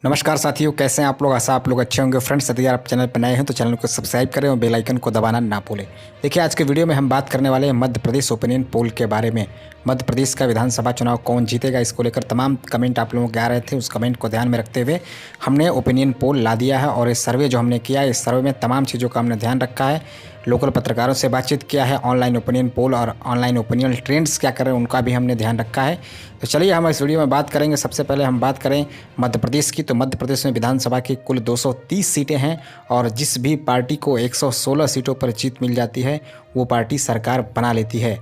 नमस्कार साथियों, कैसे हैं आप लोग। आशा आप लोग अच्छे होंगे। फ्रेंड्स, यदि आप चैनल पर नए हैं तो चैनल को सब्सक्राइब करें और बेल आइकन को दबाना ना भूलें। देखिए, आज के वीडियो में हम बात करने वाले हैं मध्य प्रदेश ओपिनियन पोल के बारे में। मध्य प्रदेश का विधानसभा चुनाव कौन जीतेगा, इसको लेकर तमाम कमेंट आप लोगों के आ रहे थे। उस कमेंट को ध्यान में रखते हुए हमने ओपिनियन पोल ला दिया है और इस सर्वे जो हमने किया है, इस सर्वे में तमाम चीज़ों का हमने ध्यान रखा है। लोकल पत्रकारों से बातचीत किया है, ऑनलाइन ओपिनियन पोल और ऑनलाइन ओपिनियन ट्रेंड्स क्या कर रहे हैं उनका भी हमने ध्यान रखा है। तो चलिए हम इस वीडियो में बात करेंगे। सबसे पहले हम बात करें मध्य प्रदेश की, तो मध्य प्रदेश में विधानसभा की कुल 230 सीटें हैं और जिस भी पार्टी को 116 सीटों पर जीत मिल जाती है वो पार्टी सरकार बना लेती है।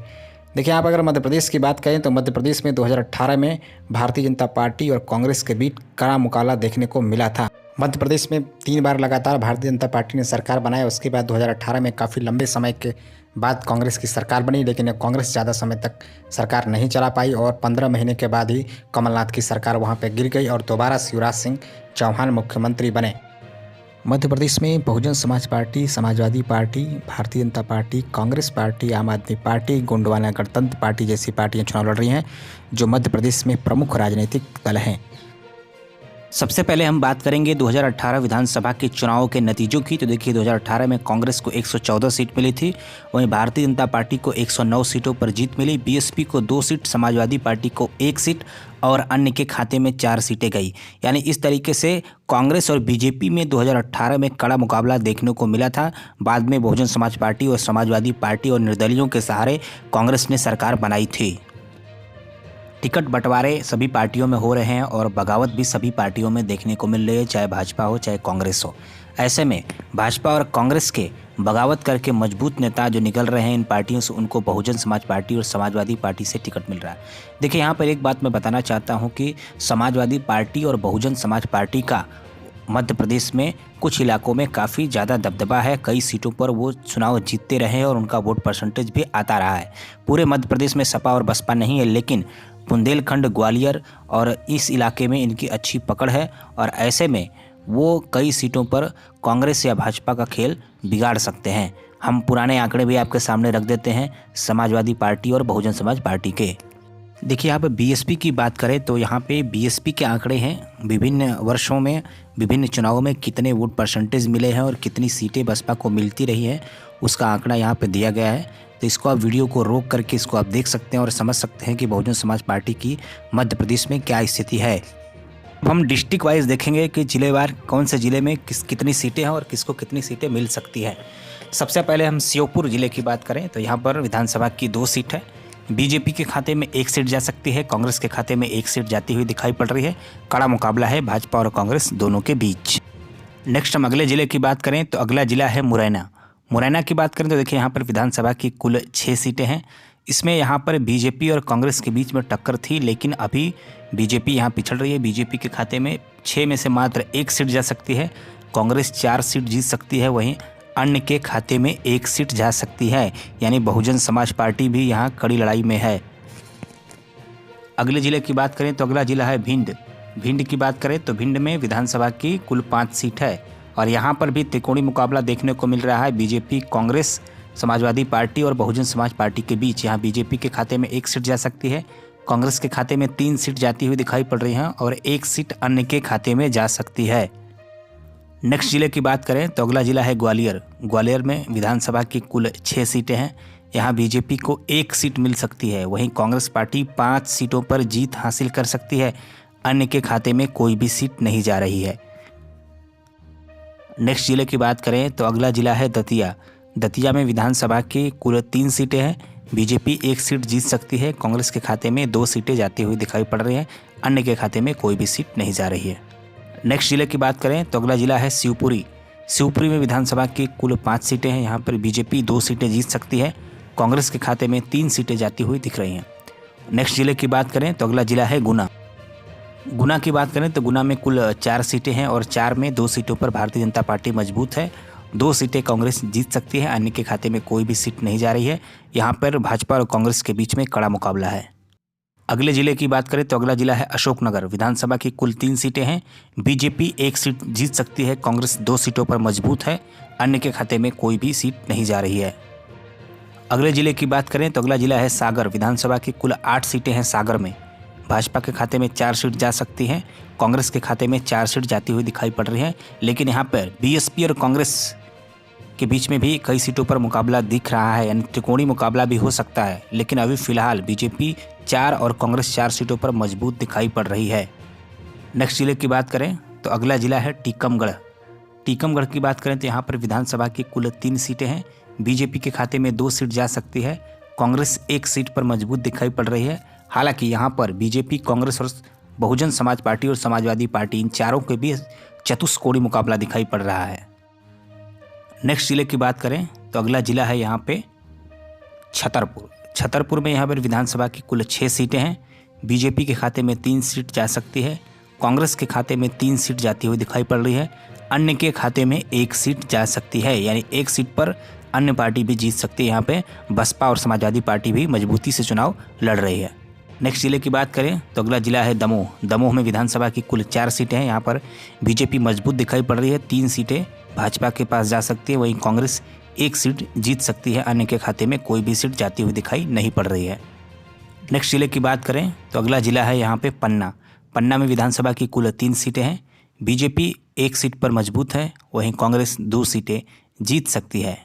देखिए, आप अगर मध्य प्रदेश की बात करें तो मध्य प्रदेश में 2018 में भारतीय जनता पार्टी और कांग्रेस के बीच कड़ा मुकाबला देखने को मिला था। मध्य प्रदेश में 3 बार लगातार भारतीय जनता पार्टी ने सरकार बनाया। उसके बाद 2018 में काफ़ी लंबे समय के बाद कांग्रेस की सरकार बनी, लेकिन कांग्रेस ज़्यादा समय तक सरकार नहीं चला पाई और 15 महीने के बाद ही कमलनाथ की सरकार वहां पर गिर गई और दोबारा शिवराज सिंह चौहान मुख्यमंत्री बने। मध्य प्रदेश में Bahujan Samaj party, Samajwadi party, Bharatiya Janata party, Congress party, आम आदमी पार्टी, गोंडवाना गणतंत्र पार्टी जैसी पार्टियां चुनाव लड़ रही हैं, जो मध्य प्रदेश में प्रमुख राजनीतिक दल हैं। सबसे पहले हम बात करेंगे 2018 विधानसभा के चुनाव के नतीजों की। तो देखिए, 2018 में कांग्रेस को 114 सीट मिली थी, वहीं भारतीय जनता पार्टी को 109 सीटों पर जीत मिली। बीएसपी को 2 सीट, समाजवादी पार्टी को 1 सीट और अन्य के खाते में 4 सीटें गई। यानी इस तरीके से कांग्रेस और बीजेपी में 2018 में कड़ा मुकाबला देखने को मिला था। बाद में बहुजन समाज पार्टी और समाजवादी पार्टी और निर्दलीयों के सहारे कांग्रेस ने सरकार बनाई थी। टिकट बंटवारे सभी पार्टियों में हो रहे हैं और बगावत भी सभी पार्टियों में देखने को मिल रही है, चाहे भाजपा हो चाहे कांग्रेस हो। ऐसे में भाजपा और कांग्रेस के बगावत करके मजबूत नेता जो निकल रहे हैं इन पार्टियों से, उनको बहुजन समाज पार्टी और समाजवादी पार्टी से टिकट मिल रहा है। देखिए, यहाँ पर एक बात मैं बताना चाहता हूँ कि समाजवादी पार्टी और बहुजन समाज पार्टी का मध्य प्रदेश में कुछ इलाकों में काफ़ी ज़्यादा दबदबा है। कई सीटों पर वो चुनाव जीतते रहे हैं और उनका वोट परसेंटेज भी आता रहा है। पूरे मध्य प्रदेश में सपा और बसपा नहीं है, लेकिन बुंदेलखंड, ग्वालियर और इस इलाके में इनकी अच्छी पकड़ है और ऐसे में वो कई सीटों पर कांग्रेस या भाजपा का खेल बिगाड़ सकते हैं। हम पुराने आंकड़े भी आपके सामने रख देते हैं समाजवादी पार्टी और बहुजन समाज पार्टी के। देखिए, यहाँ पर बीएसपी की बात करें तो यहाँ पे बीएसपी के आंकड़े हैं, विभिन्न वर्षों में विभिन्न चुनावों में कितने वोट परसेंटेज मिले हैं और कितनी सीटें बसपा को मिलती रही है, उसका आंकड़ा यहाँ पे दिया गया है। तो इसको आप वीडियो को रोक करके इसको आप देख सकते हैं और समझ सकते हैं कि बहुजन समाज पार्टी की मध्य प्रदेश में क्या स्थिति है। अब हम डिस्ट्रिक्ट वाइज देखेंगे कि जिलेवार कौन से ज़िले में कितनी सीटें हैं और किसको कितनी सीटें मिल सकती हैं। सबसे पहले हम श्योपुर ज़िले की बात करें तो यहाँ पर विधानसभा की 2 सीट है। बीजेपी के खाते में 1 सीट जा सकती है, कांग्रेस के खाते में 1 सीट जाती हुई दिखाई पड़ रही है। कड़ा मुकाबला है भाजपा और कांग्रेस दोनों के बीच। नेक्स्ट हम अगले ज़िले की बात करें तो अगला ज़िला है मुरैना। मुरैना की बात करें तो देखिए, यहाँ पर विधानसभा की कुल 6 सीटें हैं। इसमें यहाँ पर बीजेपी और कांग्रेस के बीच में टक्कर थी, लेकिन अभी बीजेपी यहाँ पिछड़ रही है। बीजेपी के खाते में 6 में से मात्र 1 सीट जा सकती है, कांग्रेस 4 सीट जीत सकती है, वहीं अन्य के खाते में 1 सीट जा सकती है। यानी बहुजन समाज पार्टी भी यहाँ कड़ी लड़ाई में है। अगले ज़िले की बात करें तो अगला ज़िला है भिंड। भिंड की बात करें तो भिंड में विधानसभा की कुल 5 सीट है और यहाँ पर भी त्रिकोणीय मुकाबला देखने को मिल रहा है बीजेपी, कांग्रेस, समाजवादी पार्टी और बहुजन समाज पार्टी के बीच। यहाँ बीजेपी के खाते में 1 सीट जा सकती है, कांग्रेस के खाते में 3 सीट जाती हुई दिखाई पड़ रही हैं और 1 सीट अन्य के खाते में जा सकती है। नेक्स्ट ज़िले की बात करें तो अगला ज़िला है ग्वालियर। ग्वालियर में विधानसभा की कुल 6 सीटें हैं। यहाँ बीजेपी को 1 सीट मिल सकती है, वहीं कांग्रेस पार्टी 5 सीटों पर जीत हासिल कर सकती है, अन्य के खाते में कोई भी सीट नहीं जा रही है। नेक्स्ट ज़िले की बात करें तो अगला ज़िला है दतिया। दतिया में विधानसभा की कुल 3 सीटें हैं। बीजेपी 1 सीट जीत सकती है, कांग्रेस के खाते में 2 सीटें जाती हुई दिखाई पड़ रही हैं, अन्य के खाते में कोई भी सीट नहीं जा रही है। नेक्स्ट ज़िले की बात करें तो अगला ज़िला है शिवपुरी। शिवपुरी में विधानसभा की कुल 5 सीटें हैं। यहाँ पर बीजेपी 2 सीटें जीत सकती है, कांग्रेस के खाते में 3 सीटें जाती हुई दिख रही हैं। नेक्स्ट ज़िले की बात करें तो अगला ज़िला है गुना। गुना की बात करें तो गुना में कुल 4 सीटें हैं और 4 में 2 सीटों पर भारतीय जनता पार्टी मजबूत है, 2 सीटें कांग्रेस जीत सकती है, अन्य के खाते में कोई भी सीट नहीं जा रही है। यहाँ पर भाजपा और कांग्रेस के बीच में कड़ा मुकाबला है। अगले ज़िले की बात करें तो अगला ज़िला है अशोकनगर। विधानसभा की कुल 3 सीटें हैं। बीजेपी 1 सीट जीत सकती है, कांग्रेस 2 सीटों पर मजबूत है, अन्य के खाते में कोई भी सीट नहीं जा रही है। अगले ज़िले की बात करें तो अगला ज़िला है सागर। विधानसभा की कुल 8 सीटें हैं सागर में। भाजपा के खाते में 4 सीट जा सकती हैं, कांग्रेस के खाते में 4 सीट जाती हुई दिखाई पड़ रही है। लेकिन यहाँ पर बीएसपी और कांग्रेस के बीच में भी कई सीटों पर मुकाबला दिख रहा है, यानी त्रिकोणीय मुकाबला भी हो सकता है। लेकिन अभी फिलहाल बीजेपी 4 और कांग्रेस 4 सीटों पर मजबूत दिखाई पड़ रही है। नेक्स्ट जिले की बात करें तो अगला जिला है टीकमगढ़। टीकमगढ़ की बात करें तो यहाँ पर विधानसभा की कुल 3 सीटें हैं। बीजेपी के खाते में 2 सीट जा सकती है, कांग्रेस 1 सीट पर मजबूत दिखाई पड़ रही है। हालांकि यहाँ पर बीजेपी, कांग्रेस और बहुजन समाज पार्टी और समाजवादी पार्टी, इन चारों के बीच चतुष्कोणीय मुकाबला दिखाई पड़ रहा है। नेक्स्ट जिले की बात करें तो अगला जिला है यहाँ पे छतरपुर। छतरपुर में यहाँ पर विधानसभा की कुल 6 सीटें हैं। बीजेपी के खाते में 3 सीट जा सकती है, कांग्रेस के खाते में 3 सीट जाती हुई दिखाई पड़ रही है, अन्य के खाते में 1 सीट जा सकती है, यानी 1 सीट पर अन्य पार्टी भी जीत सकती है। यहाँ पे बसपा और समाजवादी पार्टी भी मजबूती से चुनाव लड़ रही है। नेक्स्ट जिले की बात करें तो अगला जिला है दमोह। दमोह में विधानसभा की कुल 4 सीटें हैं। यहाँ पर बीजेपी मजबूत दिखाई पड़ रही है, 3 सीटें भाजपा के पास जा सकती है, वहीं कांग्रेस 1 सीट जीत सकती है, अन्य के खाते में कोई भी सीट जाती हुई दिखाई नहीं पड़ रही है। नेक्स्ट जिले की बात करें तो अगला जिला है यहाँ पे पन्ना। पन्ना में विधानसभा की कुल 3 सीटें हैं। बीजेपी 1 सीट पर मजबूत है, वहीं कांग्रेस 2 सीटें जीत सकती है।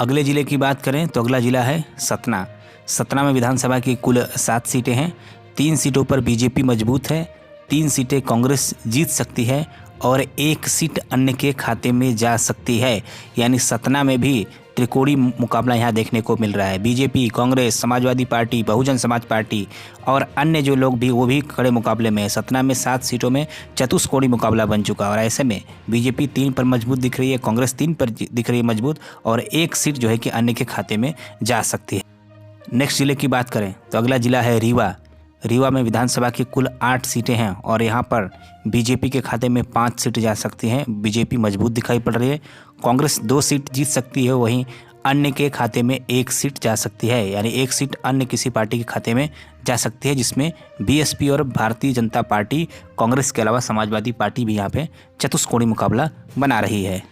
अगले जिले की बात करें तो अगला जिला है सतना। सतना में विधानसभा की कुल 7 सीटें हैं। 3 सीटों पर बीजेपी मजबूत है, 3 सीटें कांग्रेस जीत सकती है और 1 सीट अन्य के खाते में जा सकती है, यानी सतना में भी त्रिकोणीय मुकाबला यहाँ देखने को मिल रहा है। BJP, Congress, Samajwadi party, Bahujan Samaj party और अन्य जो लोग भी वो भी कड़े मुकाबले में है। सतना में 7 सीटों में चतुष्कोणीय मुकाबला बन चुका है और ऐसे में बीजेपी 3 पर मजबूत दिख रही है, कांग्रेस 3 पर दिख रही है मजबूत और 1 सीट जो है कि अन्य के खाते में जा सकती है। नेक्स्ट जिले की बात करें तो अगला जिला है रीवा। रीवा में विधानसभा की कुल 8 सीटें हैं और यहाँ पर बीजेपी के खाते में 5 सीट जा सकती हैं। बीजेपी मजबूत दिखाई पड़ रही है, कांग्रेस 2 सीट जीत सकती है, वहीं अन्य के खाते में 1 सीट जा सकती है, यानी 1 सीट अन्य किसी पार्टी के खाते में जा सकती है, जिसमें बीएसपी और भारतीय जनता पार्टी, कांग्रेस के अलावा समाजवादी पार्टी भी यहाँ पे चतुष्कोणीय मुकाबला बना रही है।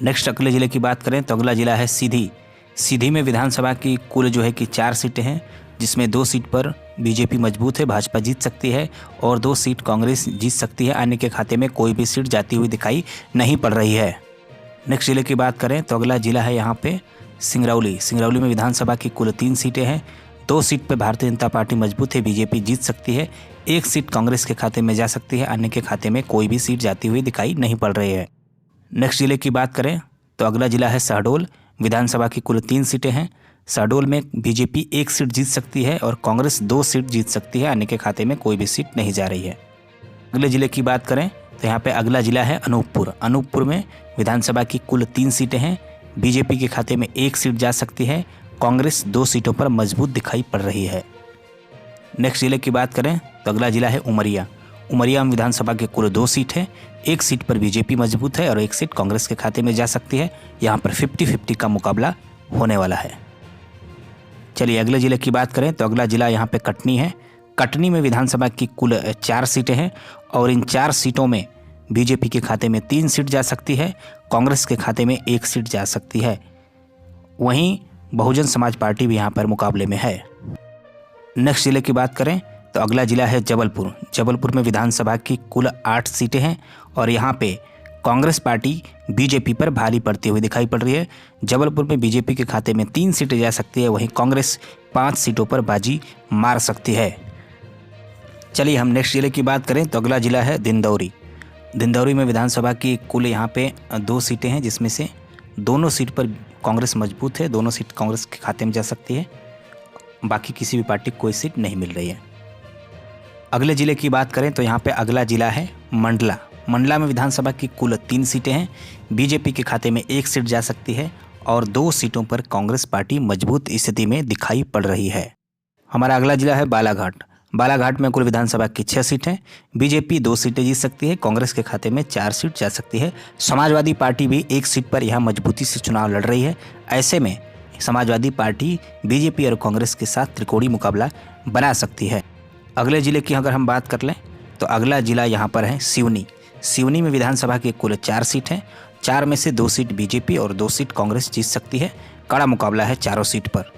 नेक्स्ट अगले जिले की बात करें तो अगला जिला है सीधी। सीधी में विधानसभा की कुल जो है कि 4 सीटें हैं, जिसमें 2 सीट पर बीजेपी मजबूत है, भाजपा जीत सकती है और 2 सीट कांग्रेस जीत सकती है, अन्य के खाते में कोई भी सीट जाती हुई दिखाई नहीं पड़ रही है। नेक्स्ट जिले की बात करें तो अगला जिला है यहाँ पे सिंगरौली। सिंगरौली में विधानसभा की कुल 3 सीटें हैं। 2 सीट पर भारतीय जनता पार्टी मजबूत है, बीजेपी जीत सकती है, 1 सीट कांग्रेस के खाते में जा सकती है, अन्य के खाते में कोई भी सीट जाती हुई दिखाई नहीं पड़ रही है। नेक्स्ट जिले की बात करें तो अगला जिला है शहडोल। विधानसभा की कुल 3 सीटें हैं। शहडोल में बीजेपी 1 सीट जीत सकती है और कांग्रेस 2 सीट जीत सकती है, अन्य के खाते में कोई भी सीट नहीं जा रही है। अगले जिले की बात करें तो यहाँ पे अगला जिला है अनूपपुर। अनूपपुर में विधानसभा की कुल 3 सीटें हैं। बीजेपी के खाते में 1 सीट जा सकती है, कांग्रेस 2 सीटों पर मजबूत दिखाई पड़ रही है। नेक्स्ट जिले की बात करें तो अगला जिला है उमरिया। उमरिया में विधानसभा के कुल 2 सीट हैं। 1 सीट पर बीजेपी मजबूत है और 1 सीट कांग्रेस के खाते में जा सकती है। यहाँ पर 50-50 का मुकाबला होने वाला है। चलिए अगले जिले की बात करें तो अगला जिला यहाँ पे कटनी है। कटनी में विधानसभा की कुल 4 सीटें हैं और इन 4 सीटों में बीजेपी के खाते में 3 सीट जा सकती है, कांग्रेस के खाते में 1 सीट जा सकती है, वहीं बहुजन समाज पार्टी भी यहाँ पर मुकाबले में है। नेक्स्ट जिले की बात करें तो अगला जिला है जबलपुर। जबलपुर में विधानसभा की कुल 8 सीटें हैं और यहाँ पे कांग्रेस पार्टी बीजेपी पर भारी पड़ती हुई दिखाई पड़ रही है। जबलपुर में बीजेपी के खाते में 3 सीटें जा सकती है, वहीं कांग्रेस 5 सीटों पर बाजी मार सकती है। चलिए हम नेक्स्ट जिले की बात करें तो अगला जिला है दिंदौरी। दिंदौरी में विधानसभा की कुल यहाँ पे 2 सीटें हैं, जिसमें से दोनों सीट पर कांग्रेस मजबूत है, दोनों सीट कांग्रेस के खाते में जा सकती है, बाकी किसी भी पार्टी को कोई सीट नहीं मिल रही है। अगले जिले की बात करें तो यहाँ पे अगला जिला है मंडला। मंडला में विधानसभा की कुल 3 सीटें हैं। बीजेपी के खाते में 1 सीट जा सकती है और 2 सीटों पर कांग्रेस पार्टी मजबूत स्थिति में दिखाई पड़ रही है। हमारा अगला जिला है बालाघाट। बालाघाट में कुल विधानसभा की 6 सीटें। बीजेपी 2 सीटें जीत सकती है, कांग्रेस के खाते में 4 सीट जा सकती है। समाजवादी पार्टी भी 1 सीट पर यहाँ मजबूती से चुनाव लड़ रही है। ऐसे में समाजवादी पार्टी बीजेपी और कांग्रेस के साथ त्रिकोणीय मुकाबला बना सकती है। अगले जिले की अगर हम बात कर लें तो अगला जिला यहाँ पर है सिवनी। सिवनी में विधानसभा की कुल 4 सीट हैं। 4 में से 2 सीट बीजेपी और 2 सीट कांग्रेस जीत सकती है। कड़ा मुकाबला है चारों सीट पर।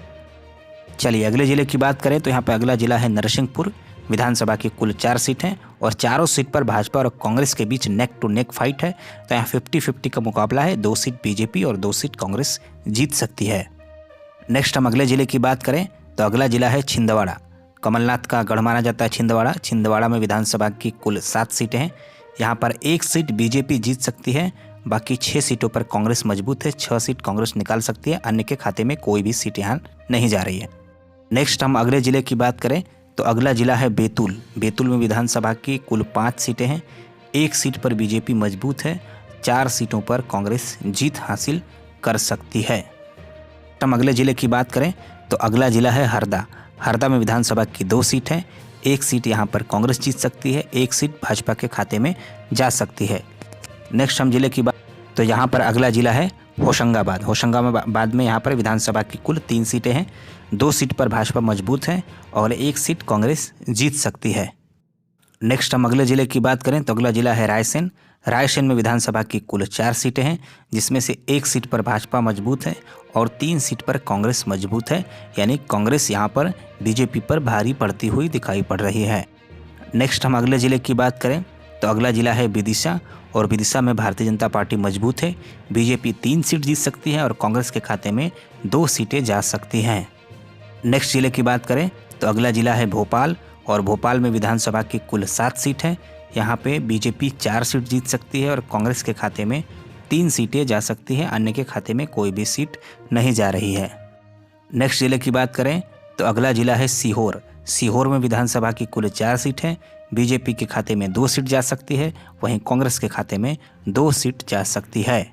चलिए अगले जिले की बात करें तो यहाँ पे अगला जिला है नरसिंहपुर। विधानसभा की कुल 4 सीट हैं और चारों सीट पर भाजपा और कांग्रेस के बीच नेक टू नेक फाइट है। तो यहाँ 50-50 का मुकाबला है। 2 सीट बीजेपी और 2 सीट कांग्रेस जीत सकती है। नेक्स्ट हम अगले जिले की बात करें तो अगला जिला है छिंदवाड़ा। कमलनाथ का गढ़ माना जाता है छिंदवाड़ा। छिंदवाड़ा में विधानसभा की कुल 7 सीटें हैं। यहाँ पर 1 सीट बीजेपी जीत सकती है, बाकी 6 सीटों पर कांग्रेस मजबूत है। 6 सीट कांग्रेस निकाल सकती है, अन्य के खाते में कोई भी सीट यहाँ नहीं जा रही है। नेक्स्ट हम अगले जिले की बात करें तो अगला जिला है बैतूल। बैतूल में विधानसभा की कुल 5 सीटें हैं। 1 सीट पर बीजेपी मजबूत है, 4 सीटों पर कांग्रेस जीत हासिल कर सकती है। हम अगले जिले की बात करें तो अगला जिला है हरदा। हरदा में विधानसभा की 2 सीट हैं। 1 सीट यहाँ पर कांग्रेस जीत सकती है, 1 सीट भाजपा के खाते में जा सकती है। नेक्स्ट हम जिले की बात तो यहाँ पर अगला जिला है होशंगाबाद। होशंगाबाद में यहाँ पर विधानसभा की कुल 3 सीटें हैं। 2 सीट पर भाजपा मजबूत है और 1 सीट कांग्रेस जीत सकती है। नेक्स्ट हम अगले जिले की बात करें तो अगला जिला है रायसेन। रायसेन में विधानसभा की कुल 4 सीटें हैं, जिसमें से 1 सीट पर भाजपा मजबूत है और 3 सीट पर कांग्रेस मजबूत है, यानी कांग्रेस यहाँ पर बीजेपी पर भारी पड़ती हुई दिखाई पड़ रही है। नेक्स्ट हम अगले जिले की बात करें तो अगला जिला है विदिशा और विदिशा में भारतीय जनता पार्टी मजबूत है। बीजेपी 3 सीट जीत सकती है और कांग्रेस के खाते में 2 सीटें जा सकती हैं। नेक्स्ट जिले की बात करें तो अगला जिला है भोपाल और भोपाल में विधानसभा की कुल 7 सीट हैं। यहाँ पे बीजेपी 4 सीट जीत सकती है और कांग्रेस के खाते में 3 सीटें जा सकती हैं, अन्य के खाते में कोई भी सीट नहीं जा रही है। नेक्स्ट जिले की बात करें तो अगला जिला है सीहोर। सीहोर में विधानसभा की कुल 4 सीट हैं। बीजेपी के खाते में 2 सीट जा सकती है, वहीं कांग्रेस के खाते में 2 सीट जा सकती है।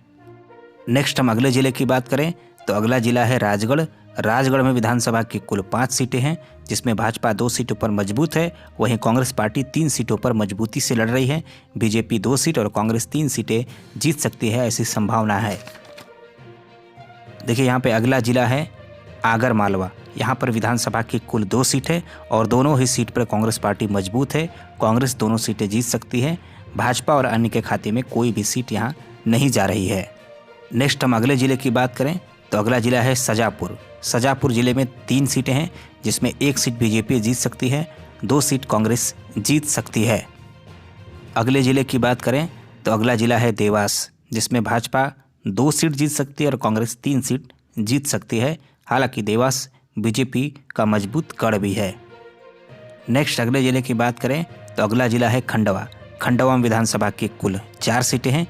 नेक्स्ट हम अगले जिले की बात करें तो अगला जिला है राजगढ़। राजगढ़ में विधानसभा की कुल 5 सीटें हैं, जिसमें भाजपा 2 सीटों पर मजबूत है, वहीं कांग्रेस पार्टी 3 सीटों पर मजबूती से लड़ रही है। बीजेपी 2 सीट और कांग्रेस 3 सीटें जीत सकती है, ऐसी संभावना है। देखिए यहाँ पे अगला जिला है आगर मालवा। यहाँ पर विधानसभा की कुल 2 सीट है और दोनों ही सीट पर कांग्रेस पार्टी मजबूत है। कांग्रेस दोनों सीटें जीत सकती है, भाजपा और अन्य के खाते में कोई भी सीट यहाँ नहीं जा रही है। नेक्स्ट हम अगले जिले की बात करें तो अगला जिला है सजापुर। सजापुर जिले में 3 सीटें हैं, जिसमें 1 सीट बीजेपी जीत सकती है, 2 सीट कांग्रेस जीत सकती है। अगले जिले की बात करें तो अगला जिला है देवास, जिसमें भाजपा 2 सीट जीत सकती है और कांग्रेस 3 सीट जीत सकती है। हालांकि देवास बीजेपी का मजबूत गढ़ भी है। नेक्स्ट अगले जिले की बात करें तो अगला जिला है खंडवा। खंडवा में विधानसभा की कुल 4 सीटें हैं।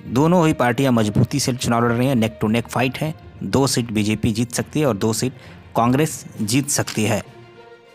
दोनों ही पार्टियां मजबूती से चुनाव लड़ रही हैं, नेक टू नेक फाइट है। 2 सीट बीजेपी जीत सकती है और 2 सीट कांग्रेस जीत सकती है।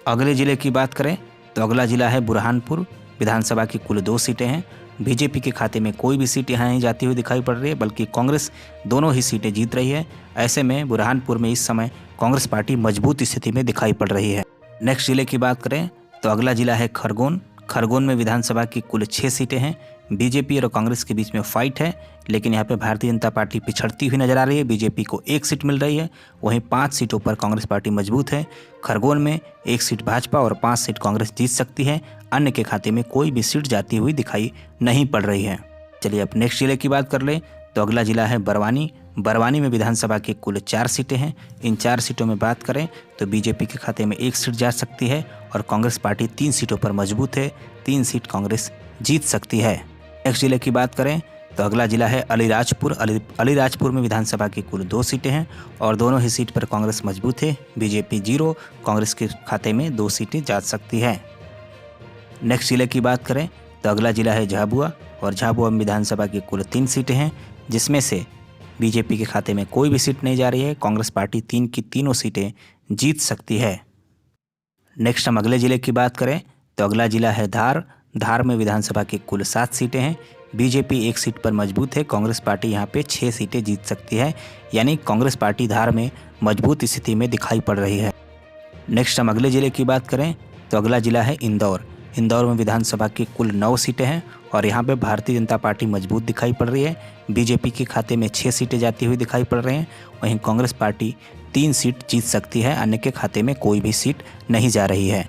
अगले जिले की बात करें तो अगला जिला है बुरहानपुर। विधानसभा की कुल 2 सीटें हैं। बीजेपी के खाते में कोई भी सीट यहाँ नहीं जाती हुई दिखाई पड़ रही है, बल्कि कांग्रेस दोनों ही सीटें जीत रही है। ऐसे में बुरहानपुर में इस समय कांग्रेस पार्टी मजबूत स्थिति में दिखाई पड़ रही है। नेक्स्ट जिले की बात करें तो अगला जिला है खरगोन। खरगोन में विधानसभा की कुल 6 सीटें हैं। बीजेपी और कांग्रेस के बीच में फाइट है, लेकिन यहाँ पे भारतीय जनता पार्टी पिछड़ती हुई नजर आ रही है। बीजेपी को 1 सीट मिल रही है, वहीं 5 सीटों पर कांग्रेस पार्टी मजबूत है। खरगोन में 1 सीट भाजपा और 5 सीट कांग्रेस जीत सकती है, अन्य के खाते में कोई भी सीट जाती हुई दिखाई नहीं पड़ रही है। चलिए अब नेक्स्ट जिले की बात कर लें तो अगला जिला है बरवानी। बरवानी में विधानसभा की कुल 4 सीटें हैं। इन 4 सीटों में बात करें तो बीजेपी के खाते में 1 सीट जा सकती है और कांग्रेस पार्टी 3 सीटों पर मजबूत है। 3 सीट कांग्रेस जीत सकती है। नेक्स्ट जिले की बात करें तो अगला जिला है अलीराजपुर। अलीराजपुर में विधानसभा की कुल 2 सीटें हैं और दोनों ही सीट पर कांग्रेस मजबूत है। बीजेपी 0, कांग्रेस के खाते में 2 सीटें जा सकती है। नेक्स्ट जिले की बात करें तो अगला जिला है झाबुआ और झाबुआ में विधानसभा की कुल 3 सीटें हैं, जिसमें से बीजेपी के खाते में कोई भी सीट नहीं जा रही है। कांग्रेस पार्टी 3 की तीनों सीटें जीत सकती है। नेक्स्ट हम अगले जिले की बात करें तो अगला जिला है धार। धार में विधानसभा की कुल 7 सीटें हैं। बीजेपी 1 सीट पर मजबूत है। कांग्रेस पार्टी यहाँ पे 6 सीटें जीत सकती है, यानी कांग्रेस पार्टी धार में मजबूत स्थिति में दिखाई पड़ रही है। नेक्स्ट हम अगले जिले की बात करें तो अगला जिला है इंदौर। इंदौर में विधानसभा की कुल 9 सीटें हैं और यहाँ पे भारतीय जनता पार्टी मजबूत दिखाई पड़ रही है। बीजेपी के खाते में 6 सीटें जाती हुई दिखाई पड़ रही हैं, वहीं कांग्रेस पार्टी 3 सीट जीत सकती है, अन्य के खाते में कोई भी सीट नहीं जा रही है।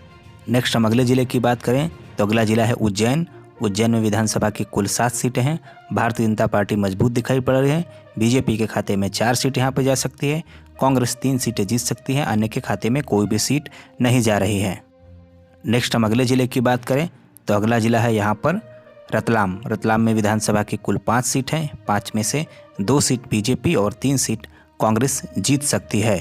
नेक्स्ट हम अगले जिले की बात करें तो अगला जिला है उज्जैन। उज्जैन में विधानसभा की कुल 7 सीटें हैं। भारतीय जनता पार्टी मजबूत दिखाई पड़ रही है। बीजेपी के खाते में 4 सीट यहाँ पर जा सकती है। कांग्रेस 3 सीटें जीत सकती है, अन्य के खाते में कोई भी सीट नहीं जा रही है। नेक्स्ट हम अगले ज़िले की बात करें तो अगला ज़िला है यहाँ पर रतलाम। रतलाम में विधानसभा की कुल 5 सीट हैं। 5 में से 2 सीट बीजेपी और 3 सीट कांग्रेस जीत सकती है।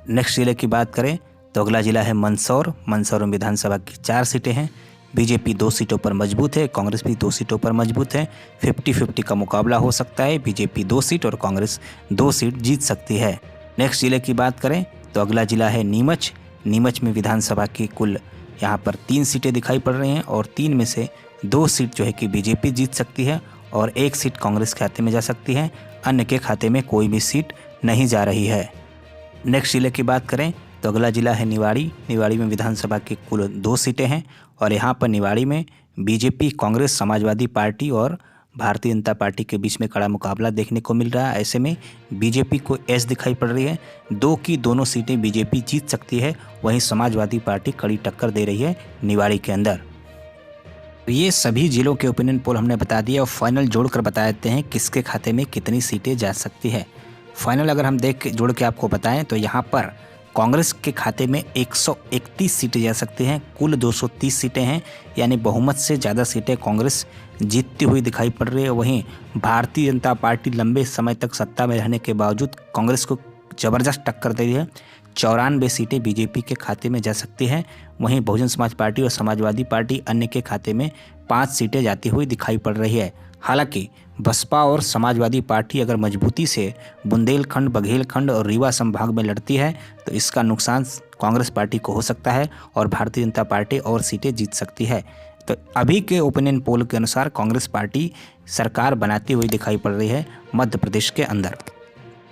नेक्स्ट ज़िले की बात करें तो अगला ज़िला है मंदसौर। मंदसौर में विधानसभा की 4 सीटें हैं। बीजेपी 2 सीटों पर मजबूत है, कांग्रेस भी 2 सीटों पर मजबूत है। 50-50 का मुकाबला हो सकता है। बीजेपी 2 सीट और कांग्रेस 2 सीट जीत सकती है। नेक्स्ट ज़िले की बात करें तो अगला ज़िला है नीमच। नीमच में विधानसभा की कुल यहाँ पर 3 सीटें दिखाई पड़ रही हैं और 3 में से 2 सीट जो है कि बीजेपी जीत सकती है और 1 सीट कांग्रेस खाते में जा सकती है। अन्य के खाते में कोई भी सीट नहीं जा रही है। नेक्स्ट ज़िले की बात करें तो अगला ज़िला है निवाड़ी। निवाड़ी में विधानसभा की कुल 2 सीटें हैं और यहाँ पर निवाड़ी में बीजेपी, कांग्रेस, समाजवादी पार्टी और भारतीय जनता पार्टी के बीच में कड़ा मुकाबला देखने को मिल रहा है। ऐसे में बीजेपी को एस दिखाई पड़ रही है। 2 की दोनों सीटें बीजेपी जीत सकती है, वहीं समाजवादी पार्टी कड़ी टक्कर दे रही है निवाड़ी के अंदर। ये सभी जिलों के ओपिनियन पोल हमने बता दिए और फाइनल जोड़कर बता देते हैं किसके खाते में कितनी सीटें जा सकती है। फाइनल अगर हम जोड़ के आपको बताएं तो यहाँ पर कांग्रेस के खाते में 131 सीटें जा सकती हैं। कुल 230 सीटें हैं, यानी बहुमत से ज़्यादा सीटें कांग्रेस जीतती हुई दिखाई पड़ रही है। वहीं भारतीय जनता पार्टी लंबे समय तक सत्ता में रहने के बावजूद कांग्रेस को ज़बरदस्त टक्कर दे रही है। 94 सीटें बीजेपी के खाते में जा सकती हैं। वहीं बहुजन समाज पार्टी और समाजवादी पार्टी अन्य के खाते में 5 सीटें जाती हुई दिखाई पड़ रही है। हालांकि बसपा और समाजवादी पार्टी अगर मजबूती से बुंदेलखंड, बघेलखंड और रीवा संभाग में लड़ती है तो इसका नुकसान कांग्रेस पार्टी को हो सकता है और भारतीय जनता पार्टी और सीटें जीत सकती है। तो अभी के ओपिनियन पोल के अनुसार कांग्रेस पार्टी सरकार बनाती हुई दिखाई पड़ रही है मध्य प्रदेश के अंदर।